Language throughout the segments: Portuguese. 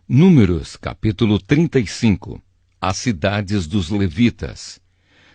Números, capítulo 35. As cidades dos levitas.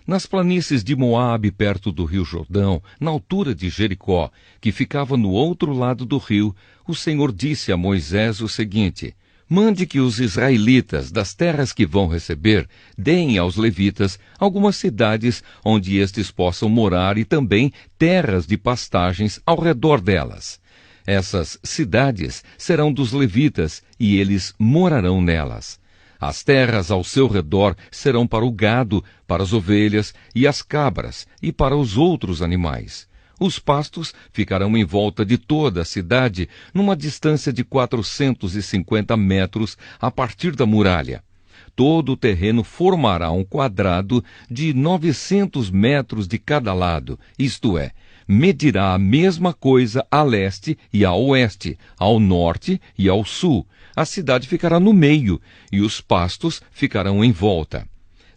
Nas planícies de Moabe, perto do rio Jordão, na altura de Jericó, que ficava no outro lado do rio, o Senhor disse a Moisés o seguinte: mande que os israelitas, das terras que vão receber, deem aos levitas algumas cidades onde estes possam morar e também terras de pastagens ao redor delas. Essas cidades serão dos levitas, e eles morarão nelas. As terras ao seu redor serão para o gado, para as ovelhas e as cabras, e para os outros animais. Os pastos ficarão em volta de toda a cidade, numa distância de 450 metros a partir da muralha. Todo o terreno formará um quadrado de 900 metros de cada lado, isto é, medirá a mesma coisa a leste e a oeste, ao norte e ao sul. A cidade ficará no meio, e os pastos ficarão em volta.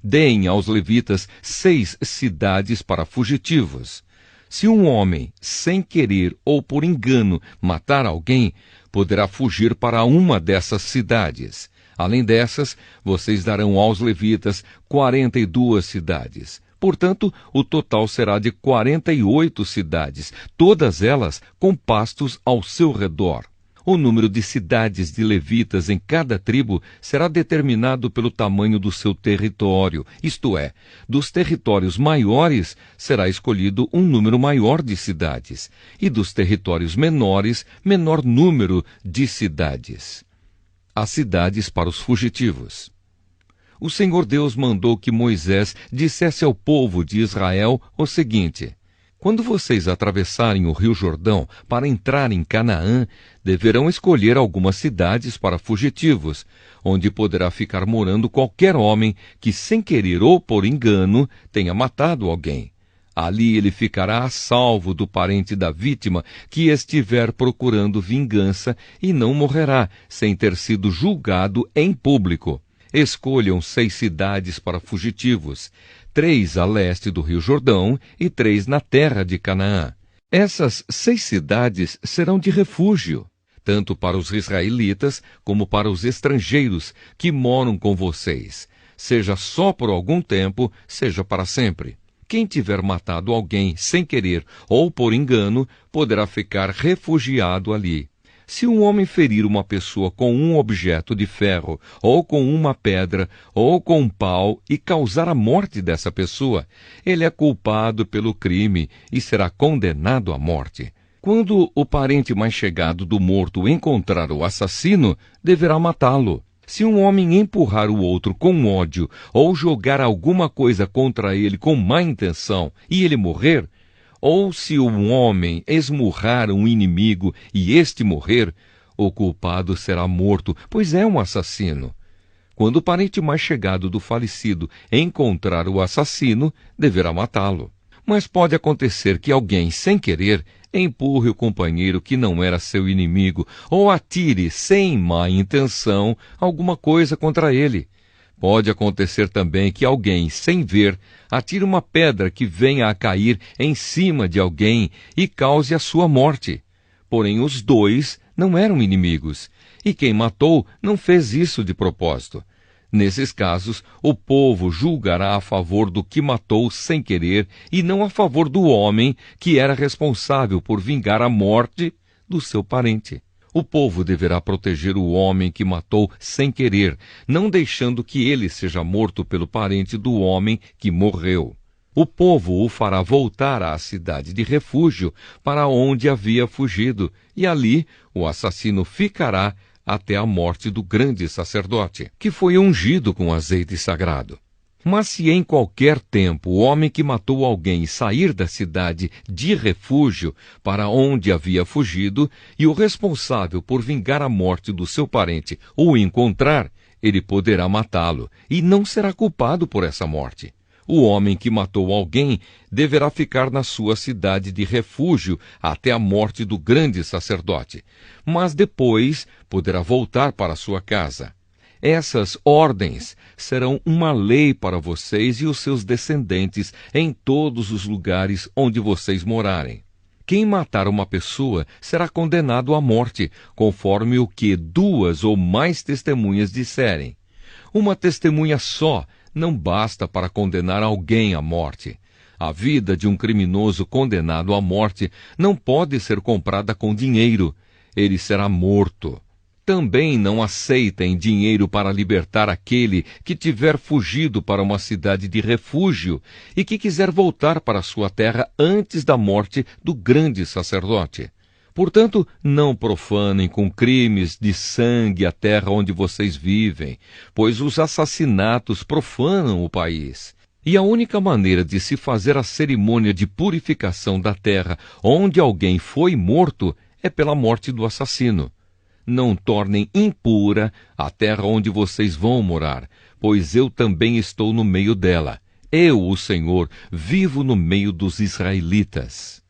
Deem aos levitas 6 cidades para fugitivos. Se um homem, sem querer ou por engano, matar alguém, poderá fugir para uma dessas cidades. Além dessas, vocês darão aos levitas 42 cidades. Portanto, o total será de 48 cidades, todas elas com pastos ao seu redor. O número de cidades de levitas em cada tribo será determinado pelo tamanho do seu território, isto é, dos territórios maiores será escolhido um número maior de cidades, e dos territórios menores, menor número de cidades. As cidades para os fugitivos. O Senhor Deus mandou que Moisés dissesse ao povo de Israel o seguinte: quando vocês atravessarem o rio Jordão para entrar em Canaã, deverão escolher algumas cidades para fugitivos, onde poderá ficar morando qualquer homem que, sem querer ou por engano, tenha matado alguém. Ali ele ficará a salvo do parente da vítima que estiver procurando vingança e não morrerá sem ter sido julgado em público. Escolham 6 cidades para fugitivos, 3 a leste do rio Jordão e 3 na terra de Canaã. Essas 6 cidades serão de refúgio, tanto para os israelitas como para os estrangeiros que moram com vocês, seja só por algum tempo, seja para sempre. Quem tiver matado alguém sem querer ou por engano, poderá ficar refugiado ali. Se um homem ferir uma pessoa com um objeto de ferro, ou com uma pedra, ou com um pau, e causar a morte dessa pessoa, ele é culpado pelo crime e será condenado à morte. Quando o parente mais chegado do morto encontrar o assassino, deverá matá-lo. Se um homem empurrar o outro com ódio, ou jogar alguma coisa contra ele com má intenção, e ele morrer, ou se um homem esmurrar um inimigo e este morrer, o culpado será morto, pois é um assassino. Quando o parente mais chegado do falecido encontrar o assassino, deverá matá-lo. Mas pode acontecer que alguém, sem querer, empurre o companheiro que não era seu inimigo, ou atire, sem má intenção, alguma coisa contra ele. Pode acontecer também que alguém, sem ver, atire uma pedra que venha a cair em cima de alguém e cause a sua morte. Porém, os dois não eram inimigos, e quem matou não fez isso de propósito. Nesses casos, o povo julgará a favor do que matou sem querer e não a favor do homem que era responsável por vingar a morte do seu parente. O povo deverá proteger o homem que matou sem querer, não deixando que ele seja morto pelo parente do homem que morreu. O povo o fará voltar à cidade de refúgio para onde havia fugido, e ali o assassino ficará até a morte do grande sacerdote, que foi ungido com azeite sagrado. Mas se em qualquer tempo o homem que matou alguém sair da cidade de refúgio para onde havia fugido, e o responsável por vingar a morte do seu parente o encontrar, ele poderá matá-lo, e não será culpado por essa morte. O homem que matou alguém deverá ficar na sua cidade de refúgio até a morte do grande sacerdote, mas depois poderá voltar para sua casa. Essas ordens serão uma lei para vocês e os seus descendentes em todos os lugares onde vocês morarem. Quem matar uma pessoa será condenado à morte, conforme o que 2 ou mais testemunhas disserem. Uma testemunha só não basta para condenar alguém à morte. A vida de um criminoso condenado à morte não pode ser comprada com dinheiro. Ele será morto. Também não aceitem dinheiro para libertar aquele que tiver fugido para uma cidade de refúgio e que quiser voltar para sua terra antes da morte do grande sacerdote. Portanto, não profanem com crimes de sangue a terra onde vocês vivem, pois os assassinatos profanam o país. E a única maneira de se fazer a cerimônia de purificação da terra onde alguém foi morto é pela morte do assassino. Não tornem impura a terra onde vocês vão morar, pois eu também estou no meio dela. Eu, o Senhor, vivo no meio dos israelitas.